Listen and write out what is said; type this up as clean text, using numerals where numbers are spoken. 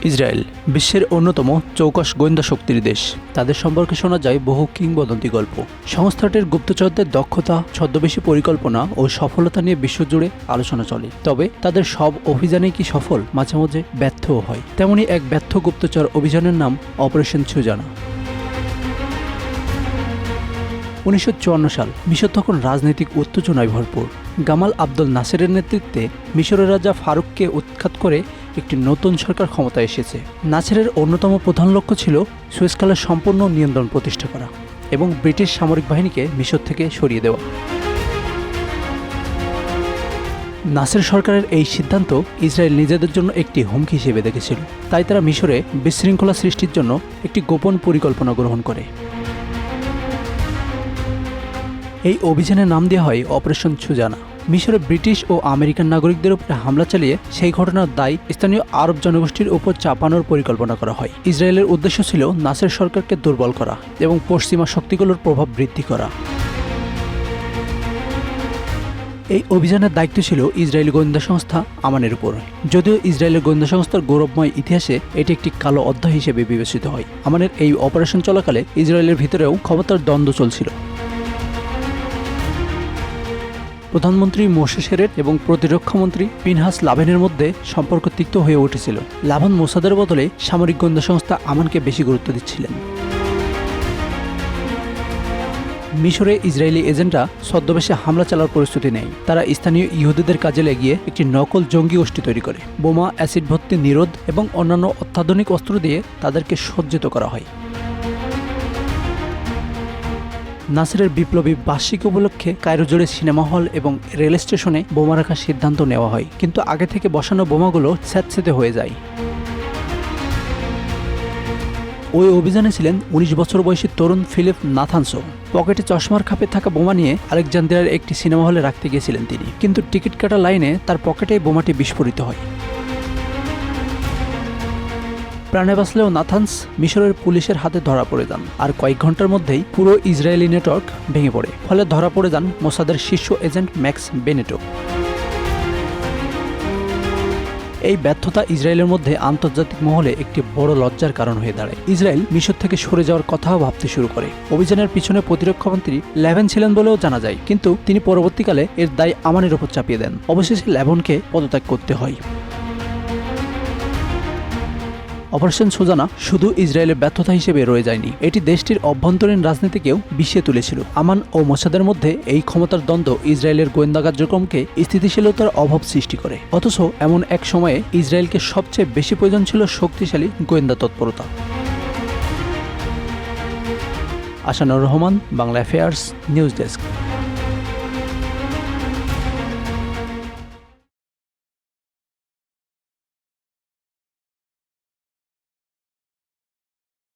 Israel বিশ্বের অন্যতম চৌকস গোয়েন্দা শক্তির দেশ। তাদের সম্পর্কে শোনা যায় বহু কিংবদন্তি গল্প। সংস্থাটির গুপ্তচরদের দক্ষতা, ছদ্মবেশী পরিকল্পনা ও সফলতা নিয়ে বিশ্বজুড়ে আলোচনা চলে। তবে তাদের সব অভিযানেই কি সফল? মাঝে মাঝে ব্যর্থও হয়। তেমনি এক ব্যর্থ গুপ্তচর অভিযানের নাম অপারেশন সুজানা। 1954 সাল। মিশর তখন রাজনৈতিক উত্তেজনায় ভরপুর। গামাল আবদুল নাসেরের নেতৃত্বে মিশরের রাজা ফারুককে উৎখাত করে একটি নতুন সরকার ক্ষমতায় এসেছে। নাসেরের অন্যতম প্রধান লক্ষ্য ছিল সুয়েজ খালের সম্পূর্ণ নিয়ন্ত্রণ প্রতিষ্ঠা করা এবং ব্রিটিশ সামরিক বাহিনীকে মিশর থেকে সরিয়ে দেওয়া। নাসের সরকারের এই সিদ্ধান্ত ইসরায়েল নিজেদের জন্য একটি হুমকি হিসেবে দেখেছিল। তাই তারা মিশরে বিশৃঙ্খলা সৃষ্টির জন্য একটি গোপন পরিকল্পনা গ্রহণ করে। এই অভিযানের নাম দেওয়া হয় অপারেশন সুজানা। মিশরে ব্রিটিশ ও আমেরিকান নাগরিকদের উপরে হামলা চালিয়ে সেই ঘটনার দায় স্থানীয় আরব জনগোষ্ঠীর উপর চাপানোর পরিকল্পনা করা হয়। ইসরায়েলের উদ্দেশ্য ছিল নাসের সরকারকে দুর্বল করা এবং পশ্চিমা শক্তিগুলোর প্রভাব বৃদ্ধি করা। এই অভিযানের দায়িত্ব ছিল ইসরায়েলি গোয়েন্দা সংস্থা আমানের উপর। যদিও ইসরায়েলের গোয়েন্দা সংস্থার গৌরবময় ইতিহাসে এটি একটি কালো অধ্যায় হিসেবে বিবেচিত হয়। আমানের এই অপারেশন চলাকালে ইসরায়েলের ভিতরেও ক্ষমতার দ্বন্দ্ব চলছিল। প্রধানমন্ত্রী মোশে সেরেট এবং প্রতিরক্ষামন্ত্রী পিনহাস লাভেনের মধ্যে সম্পর্ক তিক্ত হয়ে উঠেছিল। লাভন মোসাদের বদলে সামরিক গোয়েন্দা সংস্থা আমানকে বেশি গুরুত্ব দিচ্ছিলেন। মিশরে ইসরায়েলি এজেন্টরা ছদ্মবেশে হামলা চালার প্রস্তুতি নেয়। তারা স্থানীয় ইহুদিদের কাজে লাগিয়ে একটি নকল জঙ্গি গোষ্ঠী তৈরি করে। বোমা, অ্যাসিড ভর্তি নিরোধ এবং অন্যান্য অত্যাধুনিক অস্ত্র দিয়ে তাদেরকে সজ্জিত করা হয়। নাসেরের বিপ্লবী বার্ষিক উপলক্ষে কায়রো জুড়ে সিনেমা হল এবং রেল স্টেশনে বোমা রাখার সিদ্ধান্ত নেওয়া হয়, কিন্তু আগে থেকে বসানো বোমাগুলো স্যাঁতসেঁতে হয়ে যায়। ওই অভিযানে ছিলেন 19 বছর বয়সী তরুণ ফিলিপ নাথানসো। পকেটে চশমার খাপে থাকা বোমা নিয়ে আলেকজান্দ্রিয়ার একটি সিনেমা হলে রাখতে গিয়েছিলেন তিনি, কিন্তু টিকিট কাটা লাইনে তার পকেটে বোমাটি বিস্ফোরিত হয়। প্রাণে বাঁচলেও নাথানস মিশরের পুলিশের হাতে ধরা পড়ে যান, আর কয়েক ঘন্টার মধ্যেই পুরো ইসরায়েলি নেটওয়ার্ক ভেঙে পড়ে। ফলে ধরা পড়ে যান মোসাদের শীর্ষ এজেন্ট ম্যাক্স বেনেটো। এই ব্যর্থতা ইসরায়েলের মধ্যে আন্তর্জাতিক মহলে একটি বড় লজ্জার কারণ হয়ে দাঁড়ায়। ইসরায়েল মিশর থেকে সরে যাওয়ার কথাও ভাবতে শুরু করে। অভিযানের পিছনে প্রতিরক্ষামন্ত্রী লেভেন ছিলেন বলেও জানা যায়, কিন্তু তিনি পরবর্তীকালে এর দায় আমানের উপর চাপিয়ে দেন। অবশেষে লেভনকে পদত্যাগ করতে হয়। অপারেশন সুজানা শুধু ইসরায়েলের ব্যর্থতা হিসেবে রয়ে যায়নি, এটি দেশটির অভ্যন্তরীণ রাজনীতিকেও বিষিয়ে তুলেছিল। আমান ও মোসাদের মধ্যে এই ক্ষমতার দ্বন্দ্ব ইসরায়েলের গোয়েন্দা কার্যক্রমকে স্থিতিশীলতার অভাব সৃষ্টি করে। অথচ এমন এক সময়ে ইসরায়েলকে সবচেয়ে বেশি প্রয়োজন ছিল শক্তিশালী গোয়েন্দা তৎপরতা। Ashanur Rahman, Bangla affairs, news desk.